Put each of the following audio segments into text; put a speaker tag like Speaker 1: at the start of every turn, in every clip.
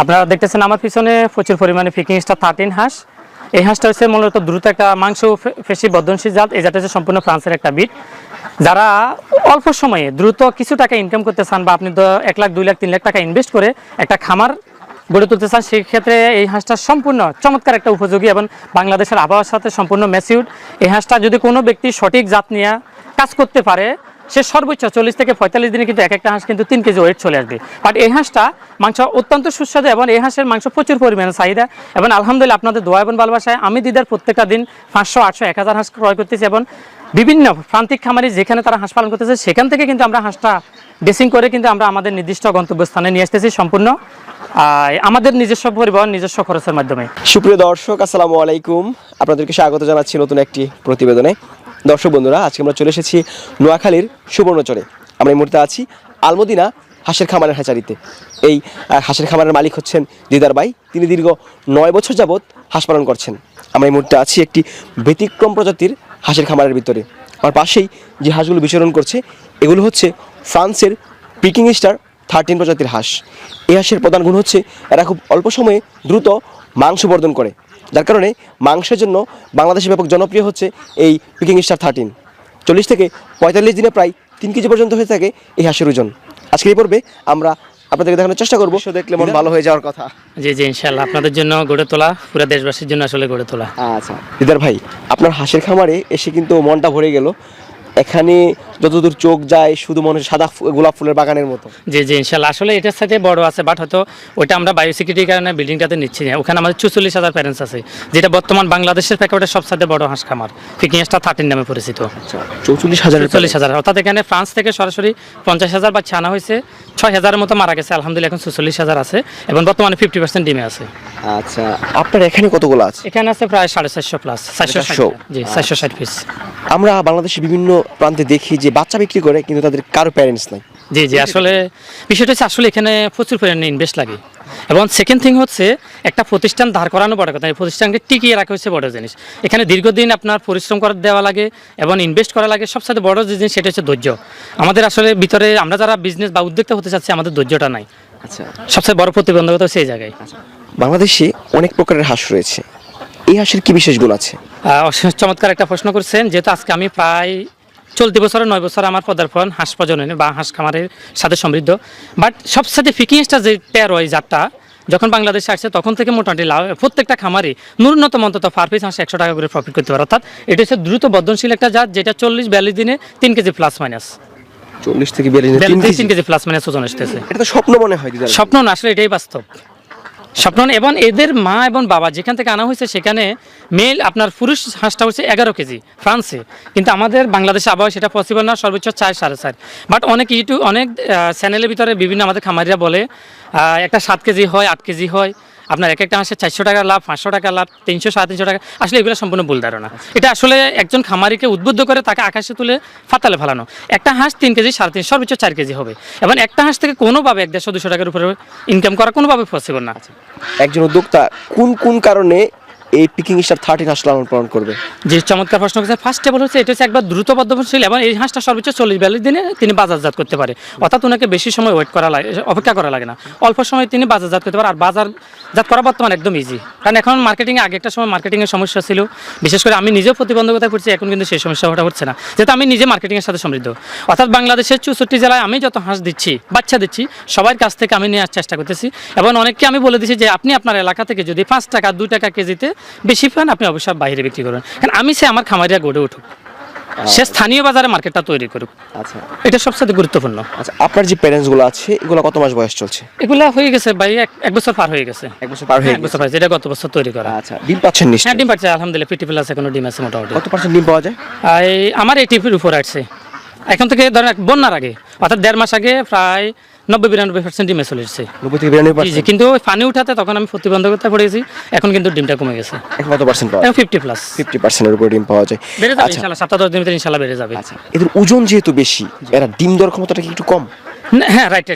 Speaker 1: আপনারা দেখতেছেন আমার পিছনে প্রচুর পরিমাণে পিকিং স্টার 13 হাঁস। এই হাঁসটা হচ্ছে মূলত দ্রুত একটা মাংস পেশি বর্ধনশীল জাত। এই জাতটা হচ্ছে সম্পূর্ণ ফ্রান্সের একটা বিট। যারা অল্প সময়ে দ্রুত কিছু টাকা ইনকাম করতে চান বা আপনি তো 1 লাখ 2 লাখ 3 লাখ টাকা ইনভেস্ট করে একটা খামার গড়ে তুলতে চান, সেই ক্ষেত্রে এই হাঁসটা সম্পূর্ণ চমৎকার একটা উপযোগী এবং বাংলাদেশের আবহাওয়ার সাথে সম্পূর্ণ ম্যাচিউরড। এই হাঁসটা যদি কোনো ব্যক্তি সঠিক জাত নিয়ে কাজ করতে পারে, সে সর্বোচ্চ 40 থেকে 45 দিনে কিন্তু একটা হাঁস কিন্তু 3 কেজি ওয়েট চলে আসবে। বাট এই হাঁসটা মাংস অত্যন্ত সুস্বাদু এবং এই হাঁসের মাংস প্রচুর পরিমাণে চাহিদা। এবং আলহামদুলিল্লাহ আপনাদের দোয়া এবং ভালোবাসায় আমি দিদার প্রত্যেকটা দিন 500, 800, 1000 হাঁস ক্রয় করতেছি এবং বিভিন্ন প্রান্তিক খামারি যেখানে তারা হাঁস পালন করতেছে সেখান থেকে কিন্তু আমরা হাঁসটা ড্রেসিং করে কিন্তু আমরা আমাদের নির্দিষ্ট গন্তব্যস্থানে নিয়ে আসতেছি সম্পূর্ণ আমাদের নিজস্ব পরিবহন, নিজস্ব খরচের মাধ্যমে।
Speaker 2: সুপ্রিয় দর্শক, আসসালামু আলাইকুম। আপনাদেরকে স্বাগত জানাচ্ছি নতুন একটি প্রতিবেদনে। দর্শক বন্ধুরা, আজকে আমরা চলে এসেছি নোয়াখালীর সুবর্ণচরে। আমরা এই মুহূর্তে আছি আলমদিনা হাঁসের খামারের হ্যাচারিতে। এই হাঁসের খামারের মালিক হচ্ছেন দিদার ভাই। তিনি দীর্ঘ 9 বছর যাবৎ হাঁস পালন করছেন। আমরা এই মুহূর্তে আছি একটি ব্যতিক্রম প্রজাতির হাঁসের খামারের ভিতরে। আমার পাশেই যে হাঁসগুলো বিচরণ করছে এগুলো হচ্ছে ফ্রান্সের পিকিং স্টার 13 প্রজাতির হাঁস। এই হাঁসের প্রধান গুণ হচ্ছে এরা খুব অল্প সময়ে দ্রুত মাংস বর্ধন করে, যার কারণে মাংসের জন্য বাংলাদেশে ব্যাপক জনপ্রিয় হচ্ছে এই পিকিং স্টার 13। 40 থেকে 45 দিনে প্রায় 3 কেজি পর্যন্ত হয়ে থাকে এই হাঁসের ওজন। আজকে এই পর্বে আমরা আপনাদেরকে দেখানোর চেষ্টা করবো, দেখলে মন ভালো হয়ে যাওয়ার কথা।
Speaker 1: জি জি, ইনশাআল্লাহ আপনাদের জন্য গড়ে তোলা, পুরো দেশবাসীর জন্য আসলে গড়ে তোলা।
Speaker 2: আচ্ছা দিদার ভাই, আপনার হাঁসের খামারে এসে কিন্তু মনটা ভরে গেল। এখানে যতদূর চোখ যায় শুধু মনে হয় সাদা গোলাপ ফুলের বাগানের মতো।
Speaker 1: জি জি, ইনশাআল্লাহ আসলে এটার সাথে বড় আছে, বাট হয়তো ওইটা আমরা বায়োসিকিউরিটির কারণে বিল্ডিংটাতে নিচ্ছি না। ওখানে আমাদের 44,000 প্যারেন্টস আছে, যেটা বর্তমান বাংলাদেশের প্রেক্ষাপটে সবচেয়ে বড় হাঁস খামার, পিকিং স্টার 13 নামে পরিচিত। 44,000। অর্থাৎ এখানে ফ্রান্স থেকে সরাসরি 50,000 বাচ্চা আনা হয়েছে, 6,000-এর মতো মারা গেছে। আলহামদুলিল্লাহ এখন 44,000 আছে এবং বর্তমানে 50% ডিমে আছে।
Speaker 2: আচ্ছা, আপনার এখানে কতগুলো আছে?
Speaker 1: এখানে আছে প্রায় 450 প্লাস, 460। জি, 460 পিস।
Speaker 2: আমরা বাংলাদেশের বিভিন্ন প্রান্তে দেখি যে বাচ্চা বিক্রি করে কিন্তু তাদের কারো প্যারেন্টস নাই।
Speaker 1: জি জি, আসলে বিষয়টা হচ্ছে আসলে এখানে প্রচুর পরিমাণে ইনভেস্ট লাগে এবং সেকেন্ড থিং হচ্ছে একটা প্রতিষ্ঠান দাঁড় করানো বড় কথা, এই প্রতিষ্ঠানকে টিকিয়ে রাখা হচ্ছে বড় জিনিস। এখানে দীর্ঘদিন আপনার পরিশ্রম করে দেওয়া লাগে এবং ইনভেস্ট করা লাগে। সবচেয়ে বড় যে জিনিস সেটা হচ্ছে ধৈর্য। আমাদের আসলে ভিতরে আমরা যারা বিজনেস বা উদ্যোক্তা হতে চাচ্ছি, আমাদের ধৈর্যটা নাই।
Speaker 2: আচ্ছা,
Speaker 1: সবচেয়ে বড় প্রতিবন্ধকতা হচ্ছে এই জায়গায়।
Speaker 2: বাংলাদেশে অনেক প্রকারের হাঁস রয়েছে, এই হাঁসের কি বিশেষ গুণ আছে?
Speaker 1: চমৎকার একটা প্রশ্ন করছেন। যেহেতু আজকে আমি প্রায় চলতি বছরে 9 বছর আমার পদার্পণ হাঁস প্রজননে বা হাঁস খামারের সাথে সমৃদ্ধ। বাট সবসাথে পিকিংসটা যে পেয়ার হয় জাতটা যখন বাংলাদেশে আসছে তখন থেকে মোটামুটি লাভ প্রত্যেকটা খামারে ন্যূনতম অন্তত পার পিস হাঁস 100 টাকা করে প্রফিট করতে পারে। অর্থাৎ এটা হচ্ছে দ্রুত বর্ধনশীল একটা জাত, যেটা 40-42 দিনে 3 কেজি প্লাস মাইনাস।
Speaker 2: 40 থেকে 42 দিনে
Speaker 1: 3 কেজি প্লাস মাইনাস ওজন আসতেছে।
Speaker 2: এটা তো স্বপ্ন মনে হয় দিদা।
Speaker 1: স্বপ্ন না, আসলে এটাই বাস্তব স্বপ্ন। এবং এদের মা এবং বাবা যেখান থেকে আনা হয়েছে সেখানে মেল আপনার পুরুষ হাঁসটা হচ্ছে 11 কেজি ফ্রান্সে, কিন্তু আমাদের বাংলাদেশে আবহাওয়া সেটা পসিবল না, সর্বোচ্চ 4-4.5। বাট অনেক অনেক চ্যানেলের ভিতরে বিভিন্ন আমাদের খামারিরা বলে একটা 7 কেজি হয়, 8 কেজি হয়। আপনার এক একটা হাঁসে 400 টাকা লাভ, 500 টাকা লাভ, 300-350 টাকা। আসলে এগুলো সম্পূর্ণ ভুল ধারণা। এটা আসলে একজন খামারিকে উদ্বুদ্ধ করে তাকে আকাশে তুলে ফাতালে ফেলানো। একটা হাঁস 3 কেজি, 3.5, সর্বোচ্চ 4 কেজি হবে এবং একটা হাঁস থেকে কোনোভাবে 150-200 টাকার উপরে ইনকাম করা কোনোভাবে পসিবল না।
Speaker 2: একজন উদ্যোক্তা কোন কোন কারণে এই পিকিং স্টার 13 হাঁস লালন পালন করবে?
Speaker 1: যে চমৎকার প্রশ্ন করেছেন। ফার্স্ট অফ অল হচ্ছে এটা হচ্ছে একবার দ্রুত বর্ধনশীল এবং এই হাঁসটা সর্বোচ্চ 40-42 দিনে তিনি বাজারজাত করতে পারে। অর্থাৎ ওনাকে বেশি সময় ওয়েট করা লাগে, অপেক্ষা করা লাগে না, অল্প সময় তিনি বাজারজাত করতে পারে। আর বাজারজাত করা বর্তমানে একদম ইজি, কারণ এখন মার্কেটিংয়ে আগে একটা সময় মার্কেটিংয়ের সমস্যা ছিল, বিশেষ করে আমি নিজেও প্রতিবন্ধকতা করছি, এখন কিন্তু সেই সমস্যাটা হচ্ছে না, যেহেতু আমি নিজে মার্কেটিংয়ের সাথে সমৃদ্ধ। অর্থাৎ বাংলাদেশের 64 জেলায় আমি যত হাঁস দিচ্ছি, বাচ্চা দিচ্ছি, সবার কাছ থেকে আমি নেওয়ার চেষ্টা করতেছি এবং অনেককে আমি বলে দিচ্ছি যে আপনি আপনার এলাকা থেকে যদি 5 টাকা 2 টাকা কেজিতে বেশি পান আপনি অবশ্যই বাইরে বিক্রি করুন, কারণ আমি সে আমার খামারিরা গড়ে উঠুক, সে স্থানীয় বাজারে মার্কেটটা তৈরি করুক।
Speaker 2: আচ্ছা,
Speaker 1: এটা সবচেয়ে গুরুত্বপূর্ণ।
Speaker 2: আচ্ছা, আপনার যে প্যারেন্টসগুলো আছে এগুলো কত মাস বয়স চলছে?
Speaker 1: এগুলা হয়ে গেছে ভাই 1 বছর পার হয়ে গেছে।
Speaker 2: 1 বছর পার হয়ে গেছে,
Speaker 1: যেটা গত বছর তৈরি করা।
Speaker 2: আচ্ছা, ডিম পাচ্ছেন নিশ্চয়ই?
Speaker 1: হ্যাঁ, ডিম পাচ্ছে আলহামদুলিল্লাহ, 50+ এখনো ডিম আছে মোটামুটি।
Speaker 2: কত পার্সেন্ট ডিম পাওয়া যায়?
Speaker 1: আমার 80-এর উপর আসছে এখন থেকে, ধরেন বন্যার আগে অর্থাৎ 1.5 মাস আগে প্রায় 90-92% ডিমে চলে এসেছে।
Speaker 2: 90-92%?
Speaker 1: কিন্তু পানি উঠাতে তখন আমি প্রতিবন্ধকতা পড়েছি, এখন কিন্তু ডিমটা কমে গেছে।
Speaker 2: এখন কত পার্সেন্ট পাওয়া যায়?
Speaker 1: 50+।
Speaker 2: 50%-এর উপর ডিম পাওয়া যায়।
Speaker 1: বেড়ে যাবে ইনশাআল্লাহ, 7-10 দিনের ভিতরে ইনশাআল্লাহ বেড়ে যাবে।
Speaker 2: আচ্ছা, এদের ওজন যেহেতু বেশি, এরা ডিম দেওয়ার ক্ষমতাটা কি একটু কম?
Speaker 1: হ্যাঁ, রাইট।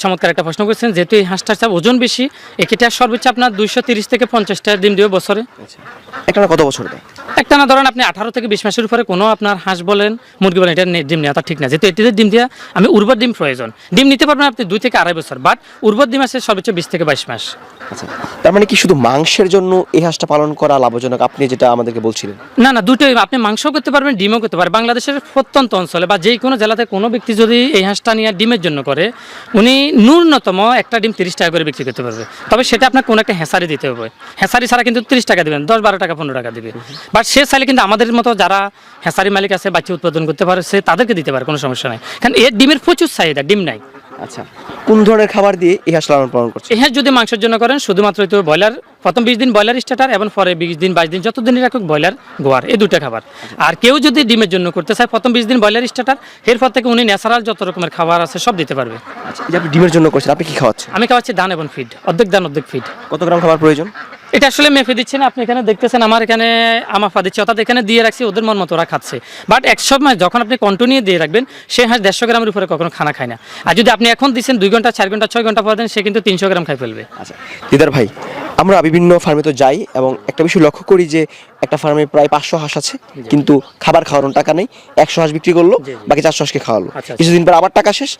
Speaker 1: চমৎকার একটা প্রশ্ন করছেন। যেহেতু এই হাঁসটার ওজন বেশি, এক্ষেত্রে সর্বোচ্চ আপনার 230 থেকে 50টা ডিম দেবে বছরে।
Speaker 2: একটা কত বছর দেয়?
Speaker 1: একটা না ধরেন আপনি 18 থেকে 20 মাসের উপরে কোনো আপনার হাঁস বলেন মুরগি বলেন এটা ডিম নেওয়া ঠিক না, যেহেতু এটিতে ডিম দেওয়া আমি উর্বর ডিম প্রয়োজন। ডিম নিতে পারবেন আপনি 2 থেকে 2.5 বছর, বাট উর্বর ডিম আছে সর্বোচ্চ 20 থেকে 22 মাস।
Speaker 2: আচ্ছা, তার মানে কি শুধু মাংসের জন্য এই হাঁসটা পালন করা লাভজনক, আপনি যেটা আমাদেরকে বলছিলেন?
Speaker 1: না না, দুটোই, আপনি মাংসও করতে পারবেন, ডিমও করতে পারবেন। বাংলাদেশের প্রত্যন্ত অঞ্চলে বা যে কোনো জেলাতে কোনো ব্যক্তি যদি এই হাঁসটা নিয়ে ডিমের জন্য করে, উনি ন্যূনতম একটা ডিম 30 টাকা করে বিক্রি করতে পারবে। তবে সেটা আপনার কোনো একটা হেসারি দিতে হবে, হেসারি ছাড়া কিন্তু 30 টাকা দিবেন, 10-12 টাকা 15 টাকা দিবে। বাট সে চাইলে কিন্তু আমাদের মতো যারা হেসারি মালিক আছে, বাচ্চা উৎপাদন করতে পারে, সে তাদেরকে দিতে পারে, কোনো সমস্যা নাই। কারণ এর ডিমের প্রচুর চাহিদা, ডিম নাই।
Speaker 2: আচ্ছা, কোন ধরনের খাবার দিয়ে এই হাঁস লালন পালন করছে?
Speaker 1: এই হাঁস যদি মাংসের জন্য করেন, শুধুমাত্র তো ব্রয়লার, প্রথম 20 দিন ব্রয়লার স্টার্টার এবং পরে 20 দিন 22 দিন যতদিনই রাখুক ব্রয়লার গোয়ার, এই দুটো খাবার। আর কেউ যদি ডিমের জন্য করতে চায়, প্রথম 20 দিন ব্রয়লার স্টার্টার, এরপর থেকে উনি ন্যাচারাল যত রকমের খাবার আছে সব দিতে পারবে।
Speaker 2: আচ্ছা, এই যে আপনি ডিমের জন্য করছেন, আপনি কি খাওয়াচ্ছেন?
Speaker 1: আমি খাওয়াচ্ছি ধান এবং ফিড, অর্ধেক ধান অর্ধেক ফিড।
Speaker 2: কত গ্রাম খাবার প্রয়োজন?
Speaker 1: এটা আসলে মেপে দিচ্ছে না, আপনি এখানে দেখতেছেন আমার এখানে আমাফা দিচ্ছে, অর্থাৎ এখানে দিয়ে রাখছি, ওদের মন মতো ওরা খাচ্ছে। বাট এক সময় যখন আপনি কন্টিনিউ দিয়ে রাখবেন, সে হাঁস 150 গ্রামের উপরে কখনো খানা খায় না। আর যদি আপনি এখন দিচ্ছেন 2 ঘন্টা 4 ঘন্টা 6 ঘন্টা পর দেন, সে কিন্তু 300 গ্রাম খাই ফেলবে।
Speaker 2: আচ্ছা দিদার ভাই, আমরা বিভিন্ন ফার্মে তো যাই এবং একটা বিষয় লক্ষ্য করি যে একটা ফার্মে প্রায় 500 হাঁস আছে, কিন্তু খাবার খাওয়ানোর টাকা নেই। 100 হাঁস বিক্রি করলো,
Speaker 1: জি।
Speaker 2: বাকি 400 হাঁসকে খাওয়ালো।
Speaker 1: আচ্ছা।
Speaker 2: কিছুদিন পর আবার টাকা শেষ,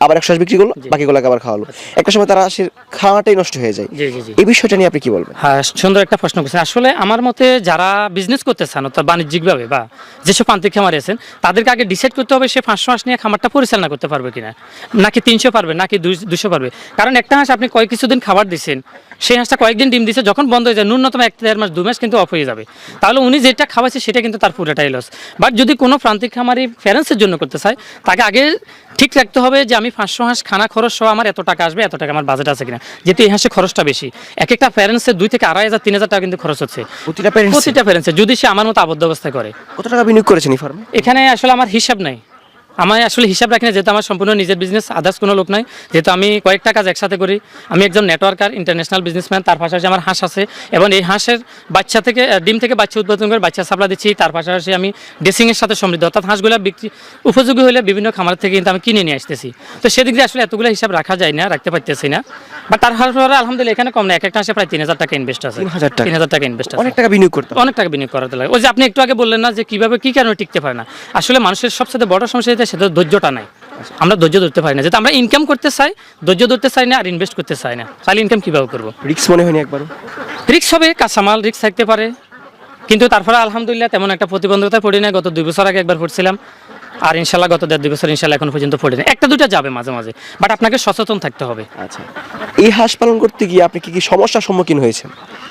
Speaker 2: আবার 100 হাঁস বিক্রি করলো, বাকিগুলোকে আবার খাওয়ালো। একটা সময় তারা হাঁসের খাওয়াটাই নষ্ট হয়ে যায়।
Speaker 1: জি জি জি।
Speaker 2: এই বিষয়টা নিয়ে আপনি কি বলবেন?
Speaker 1: হ্যাঁ, সুন্দর একটা প্রশ্ন করছেন। আসলে আমার মতে যারা বিজনেস করতে চান, অর্থাৎ বাণিজ্যিকভাবে বা যেসব প্রান্তিক খামারে আছেন, তাদেরকে আগে ডিসাইড করতে হবে সে 500 হাঁস নিয়ে খামারটা পরিচালনা করতে পারবে কিনা, নাকি 300 পারবে, নাকি 200 পারবে। কারণ একটা হাঁস আপনি কয়েক কিছুদিন খাবার দিচ্ছেন, সেই হাঁসটা কয়েকদিন ডিম দিচ্ছে, যখন বন্ধ হয়ে যায় ন্যূনতম 1-1.5 মাস 2 মাস কিন্তু অফ হয়ে যাবে। তাহলে উনি যেটা খাওয়াচ্ছে সেটা কিন্তু তার পুরোটাই লস। বাট যদি কোনো প্রান্তিক খামারি প্যারেন্টসের জন্য করতে চায়, তাকে আগে ঠিক রাখতে হবে যে আমি 500 হাঁস খানা খরচ সহ আমার এত টাকা আসবে, এত টাকা আমার বাজেট আছে কিনা। যেহেতু এই হাঁসের খরচটা বেশি, এক একটা প্যারেন্টসের 2 থেকে 2,500-3,000 টাকা কিন্তু খরচ হচ্ছে
Speaker 2: প্রতিটা প্যারেন্টস
Speaker 1: প্রতিটা প্যারেন্টসের, যদি সে আমার মতো আবদ্ধ অবস্থায় করে।
Speaker 2: কত টাকা বিনিয়োগ করেছেন এই ফার্মে?
Speaker 1: এখানে আসলে আমার হিসাব নাই, আমি আসলে হিসাব রাখি না, যেহেতু আমার সম্পূর্ণ নিজের বিজনেস, আদার্স কোনো লোক নাই। যেহেতু আমি কয়েকটা কাজ একসাথে করি, আমি একজন নেটওয়ার্কার, ইন্টারন্যাশনাল বিজনেসম্যান, তার পাশাপাশি আমার হাঁস আছে এবং এই হাঁসের বাচ্চা থেকে ডিম থেকে বাচ্চা উৎপাদন করে বাচ্চা সাপ্লাই দিচ্ছি। তার পাশাপাশি আমি ড্রেসিংয়ের সাথে সমৃদ্ধ, অর্থাৎ হাঁসগুলো বিক্রি উপযোগী হলে বিভিন্ন খামার থেকে কিন্তু আমি কিনে নিয়ে আসতেছি। তো সেদিক দিয়ে আসলে এতগুলো হিসাব রাখা যায় না, রাখতে পারতেছি না। বা তার পরে আলহামদুলিল্লাহ এখানে কম না, এক একটা হাঁসে প্রায় 3,000 টাকা ইনভেস্ট আছে।
Speaker 2: 3,000 টাকা?
Speaker 1: 3,000 টাকা ইনভেস্ট আছে,
Speaker 2: অনেক টাকা বিনিয়োগ করতে হবে।
Speaker 1: অনেক টাকা বিনিয়োগ করাতে লাগে। ওই যে আপনি একটু আগে বললেন না যে কিভাবে কি কারণে টিকতে পারে না, আসলে মানুষের সবচেয়ে বড় সমস্যা যেটা, সেটা ধৈর্যটা নাই। আমরা ধৈর্য ধরতে পারি না, যেহেতু আমরা ইনকাম করতে চাই, ধৈর্য ধরতে চাই না আর ইনভেস্ট করতে চাই না, তাহলে ইনকাম কিভাবে করবো?
Speaker 2: রিস্ক মনে হয়নি একবারও?
Speaker 1: রিস্ক হবে, কাঁচামাল রিস্ক থাকতে পারে, কিন্তু তারপরে আলহামদুলিল্লাহ তেমন একটা প্রতিবন্ধকতায় পড়ি না। গত 2 বছর আগে একবার পড়ছিলাম, আর ইনশাল্লাহ গত 1.5-2 বছর ইনশাল্লাহ এখন পর্যন্ত পড়ি না। একটা দুটা যাবে মাঝে মাঝে, বাট আপনাকে সচেতন থাকতে হবে।
Speaker 2: আচ্ছা, এই হাঁস পালন করতে গিয়ে আপনি কি কি সমস্যার সম্মুখীন হয়েছেন?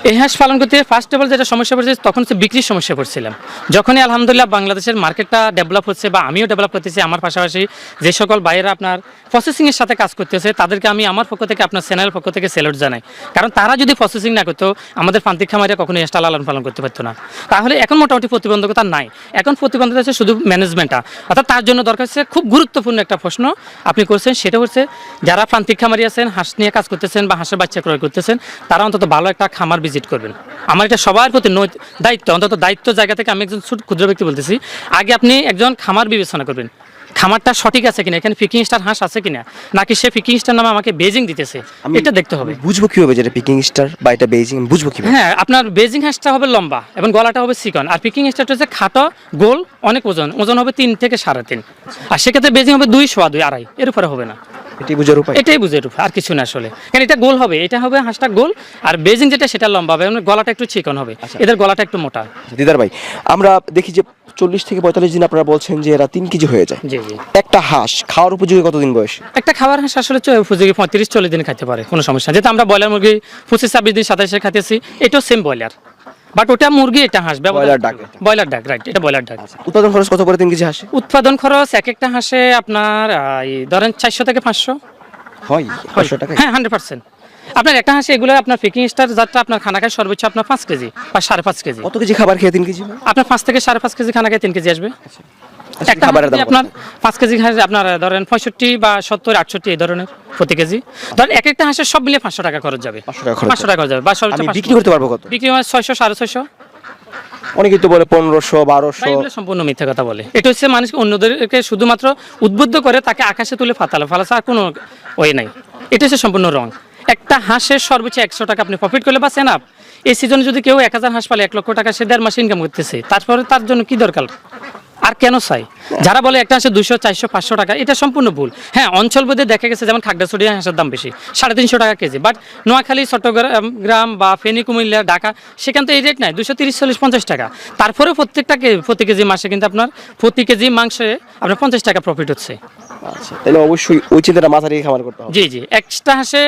Speaker 1: এই হাঁস পালন করতে ফার্স্ট অফ অল যেটা সমস্যা পড়ছে, তখন হচ্ছে বিক্রির সমস্যা পড়ছিলাম। যখনই আলহামদুলিল্লাহ বাংলাদেশের মার্কেটটা ডেভেলপ হচ্ছে বা আমিও ডেভেলপ করতেছি, আমার পাশাপাশি যে সকল বাইরেরা আপনার প্রসেসিংয়ের সাথে কাজ করতেছে, তাদেরকে আমি আমার পক্ষ থেকে, আপনার চ্যানেলের পক্ষ থেকে স্যালুট জানাই। কারণ তারা যদি প্রসেসিং না করতো, আমাদের প্রান্তিক খামারিরা কখনোই হাঁসটা লালন পালন করতে পারতো না। তাহলে এখন মোটামুটি প্রতিবন্ধকতা নাই, এখন প্রতিবন্ধকতা হচ্ছে শুধু ম্যানেজমেন্টটা। অর্থাৎ তার জন্য দরকার হচ্ছে খুব গুরুত্বপূর্ণ একটা প্রশ্ন আপনি করছেন, সেটা হচ্ছে যারা প্রান্তিক খামারি আছেন, হাঁস নিয়ে কাজ করতেছেন বা হাঁসের বাচ্চা ক্রয় করতেছেন, তারা অন্তত ভালো একটা খামার ভিজিট করবেন। আমার এটা সবার প্রতি দায়িত্ব, অন্তত দায়িত্ব জায়গা থেকে আমি একজন ক্ষুদ্র ব্যক্তি বলতেছি, আগে আপনি একজন খামার বিবেচনা করবেন, খামারটা সঠিক আছে কিনা, এখানে পিকিং স্টার হাঁস আছে কিনা, নাকি সে পিকিং স্টার নামে আমাকে বেজিং দিতেছে, এটা দেখতে হবে।
Speaker 2: বুঝবো কিভাবে যেটা পিকিং স্টার বা এটা বেজিং, বুঝবো কিভাবে?
Speaker 1: হ্যাঁ, আপনার বেজিং হাঁসটা হবে লম্বা এবং গলাটা হবে চিকন, আর পিকিং স্টারটা হচ্ছে খাটো গোল, অনেক ওজন হবে 3 থেকে 3.5, আর সেক্ষেত্রে বেজিং হবে 2, 2.5, 2.5, এর উপরে হবে না।
Speaker 2: এটাই বুঝার উপায়?
Speaker 1: এটাই বুঝে রূপ, আর কিছু না আসলে। কারণ এটা গোল হবে, এটা হবে হাঁসটা গোল, আর বেজিং যেটা সেটা লম্বা হবে এবং গলাটা একটু চিকন হবে, এদের গলাটা একটু মোটা।
Speaker 2: দিদার ভাই, আমরা দেখি যে 40 থেকে 45 দিন আপনারা বলছেন যে এরা 3 কেজি হয়ে যায়।
Speaker 1: জি জি।
Speaker 2: একটা হাঁস খাওয়ার উপযোগী কতদিন বয়স?
Speaker 1: একটা খাবার হাঁস আসলে উপযোগী 35-40 দিন খাইতে পারে, কোনো সমস্যা। যেহেতু আমরা ব্রয়লার মুরগি 25-26 দিন 27 খাইতেছি, এটাও সেম ব্রয়লার, বাট ওটা মুরগি, এটা হাঁস।
Speaker 2: ব্রয়লার ডাক।
Speaker 1: ব্রয়লার ডাক, রাইট, এটা ব্রয়লার ডাক।
Speaker 2: উৎপাদন খরচ কত করে 3 কেজি হাঁসে?
Speaker 1: উৎপাদন খরচ এক একটা হাঁসে আপনার ধরেন 400 থেকে 500
Speaker 2: হয়। 500 টাকা?
Speaker 1: হ্যাঁ, 100%। আপনার একটা হাঁসে এগুলো আপনার পিকিং স্টার যাত্রা আপনার খানা খায় সর্বোচ্চ আপনার 5 কেজি বা 5.5 কেজি।
Speaker 2: কত কেজি খাবার খেয়ে 3 কেজি?
Speaker 1: আপনার 5 থেকে 5.5 কেজি খানা খায় 3 কেজি আসবে। একটা
Speaker 2: খাবারের দাম
Speaker 1: আপনার 5 কেজি হাঁস আপনার ধরেন 65 বা 70-68 এই ধরনের প্রতি কেজি। ধরেন এক একটা হাঁসের সব মিলিয়ে 500 টাকা খরচ যাবে।
Speaker 2: 500 টাকা খরচ
Speaker 1: 500 টাকা খরচ যাবে, বা সর্বোচ্চ
Speaker 2: আমি
Speaker 1: 500
Speaker 2: বিক্রি করতে পারবো কত?
Speaker 1: বিক্রি হয় 600-650।
Speaker 2: অনেকেই তো বলে 1500
Speaker 1: ভাই,
Speaker 2: 1200।
Speaker 1: এগুলো সম্পূর্ণ মিথ্যা কথা বলে। এটা হচ্ছে মানুষকে অন্যদেরকে শুধুমাত্র উদ্বুদ্ধ করে তাকে আকাশে তুলে ফালাচ্ছে, আর কোনো ওয়ে নাই। এটা হচ্ছে সম্পূর্ণ রং। একটা হাঁসের সর্বোচ্চ 100 টাকা আপনি প্রফিট করলে বাঁচেন আপ। এই সিজনে যদি কেউ 1000 হাঁস পালে 1 লক্ষ টাকা সে 1.5 মাস ইনকাম করতেছে, তারপরে তার জন্য কি দরকার আর কেন চাই? যারা বলে একটা হাঁসে 200, 400, 500 টাকা, এটা সম্পূর্ণ ভুল। হ্যাঁ, অঞ্চল ভেদে দেখা গেছে যেমন খাগড়াছড়ি হাঁসের দাম বেশি, 350 টাকা কেজি, বাট নোয়াখালী, চট্টগ্রাম বা ফেনী, কুমিল্লা, ঢাকা সেখান তো এই রেট নাই, 230, 40, 50 টাকা। তারপরেও প্রতি কেজি মাসে কিন্তু আপনার প্রতি কেজি মাংসে আপনার 50 টাকা প্রফিট হচ্ছে।
Speaker 2: আচ্ছা, তাহলে অবশ্যই ওই চিন্তাটা মাথা রেখে খামার করতে হবে।
Speaker 1: জি জি, একটা হাঁসে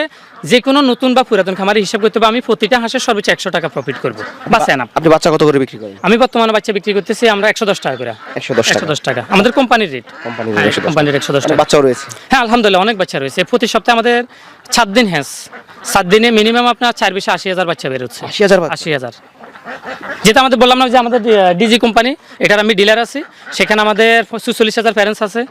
Speaker 1: যে কোনো নতুন বা পুরাতন খামারে হিসাব করতে হবে, আমি প্রতিটা হাঁসের সর্বোচ্চ 100 টাকা প্রফিট করবো, বাঁচেন আপ।
Speaker 2: আপনি বাচ্চা কত করে বিক্রি করেন?
Speaker 1: আমি বর্তমানে বাচ্চা বিক্রি করতেছি আমরা 110 টাকা করে।
Speaker 2: 110 টাকা।
Speaker 1: আমাদের কোম্পানির রেট।
Speaker 2: কোম্পানির
Speaker 1: হ্যাঁ,
Speaker 2: 110
Speaker 1: কোম্পানির 110 টাকা।
Speaker 2: বাচ্চাও রয়েছে?
Speaker 1: হ্যাঁ, আলহামদুলিল্লাহ অনেক বাচ্চা রয়েছে। প্রতি সপ্তাহে আমাদের 7 দিন হ্যাঁ, 7 দিনে মিনিমাম আপনার 4 বেশি 80,000 বাচ্চা বের হচ্ছে।
Speaker 2: 80,000 বাচ্চা?
Speaker 1: 80,000। যেটা আমাদের বললাম না যে আমাদের ডিজি কোম্পানি, এটার আমি ডিলার আছি, সেখানে আমাদের 44,000 প্যারেন্টস আছে।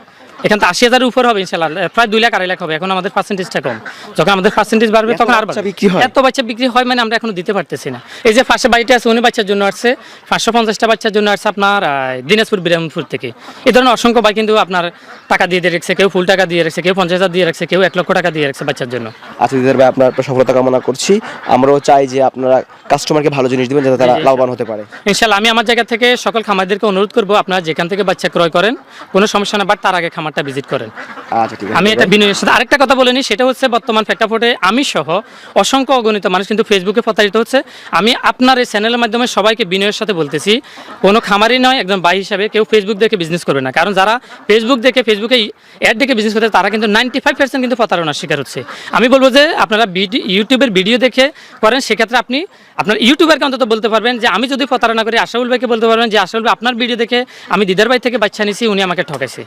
Speaker 1: এখান থেকে 80,000 উপর হবে ইনশাআল্লাহ, প্রায় 2 লাখ 2.5 লাখ হবে। এখন আমাদের পার্সেন্টেজটা কম, যখন আমাদের পার্সেন্টেজ বাড়বে তখন আর
Speaker 2: বাচ্চা বিক্রি হয়?
Speaker 1: এত বাচ্চা বিক্রি হয় মানে আমরা এখনো দিতে পারতেছি না। এই যে পাশে বাড়িটা আছে, উনি বাচ্চার জন্য আসছে 550টা বাচ্চার জন্য আসছে আপনার দিনাজপুর, বিরামপুর থেকে। এই ধরনের অসংখ্য ভাই কিন্তু আপনার টাকা দিয়ে রাখছে, কেউ ফুল টাকা দিয়ে রাখছে, কেউ 50,000 দিয়ে রাখছে, কেউ 1 লক্ষ টাকা দিয়ে রাখছে বাচ্চার জন্য।
Speaker 2: আচ্ছা দিদার ভাই, আপনার সফলতা কামনা করছি। আমরাও চাই যে আপনারা কাস্টমারকে ভালো জিনিস দিবেন যাতে তারা লাভবান হতে পারে।
Speaker 1: ইনশাআল্লাহ আমি আমার জায়গা থেকে সকল খামারদেরকে অনুরোধ করবো, আপনারা যেখান থেকে বাচ্চা ক্রয় করেন কোনো সমস্যা না, বাট তার আগে খামারটা ভিজিট করেন।
Speaker 2: আচ্ছা ঠিক আছে।
Speaker 1: আমি এটা বিনয়ের সাথে আরেকটা কথা বলে নিই, সেটা হচ্ছে বর্তমান প্রেক্ষাপটে আমি সহ অসংখ্য অগণিত মানুষ কিন্তু ফেসবুকে প্রতারিত হচ্ছে। আমি আপনার এই চ্যানেলের মাধ্যমে সবাইকে বিনয়ের সাথে বলতেছি, কোনো খামারই নয়, একজন ভাই হিসাবে কেউ ফেসবুক দেখে বিজনেস করবে না। কারণ যারা ফেসবুকে অ্যাড দেখে বিজনেস করতে, তারা কিন্তু 95% কিন্তু প্রতারণার শিকার হচ্ছে। আমি বলবো যে আপনারা ইউটিউবের ভিডিও দেখে করেন, সেক্ষেত্রে আপনি আপনার ইউটিউবারকে অন্তত বলতে পারবেন যে আমি যদি প্রতারণা করি, আশাউল ভাইকে বলতে পারবেন যে আশাউল ভাই আপনার ভিডিও দেখে আমি দিদার ভাই থেকে বাচ্চা নিছি, উনি আমাকে ঠকাইছে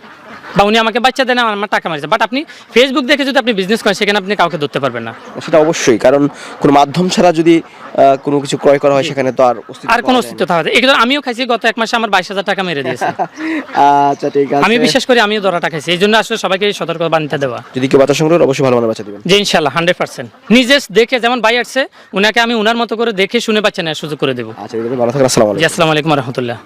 Speaker 1: বা উনি আমাকে বাচ্চা দেন, আমার টাকা মারিছে। বাট আপনি ফেসবুক দেখে যদি আপনি বিজনেস করেন, সেখানে আপনি কাউকে ধরতে পারবেন না।
Speaker 2: সেটা অবশ্যই, কারণ কোনো মাধ্যম ছাড়া যদি কোনো কিছু ক্রয় করা হয় সেখানে তো আর
Speaker 1: আর কোনো অস্তিত্ব থাকে। এগুলো আমিও খাইছি, গত 1 মাসে আমার 22,000 টাকা মেরে দিয়েছে।
Speaker 2: আচ্ছা ঠিক আছে।
Speaker 1: আমি বিশ্বাস করি আমিও ধরাটা খাইছি, এই জন্য আসলে সবাইকে সতর্ক বানিয়ে দেওয়া।
Speaker 2: যদি কেউ বাচ্চা সংগ্রহ অবশ্যই ভালো মানের বাচ্চা দিবেন।
Speaker 1: যে ইনশাআল্লাহ 100% নিজে দেখে, যেমন ভাই আসছে, উনাকে আমি উনার মতো করে দেখে শুনে বাচ্চা নেওয়ার সুযোগ করে দেবো।
Speaker 2: আচ্ছা ভালো থাকবেন, আসসালামু আলাইকুম।
Speaker 1: জি, আসসালামু আলাইকুম রহমতুল্লাহ।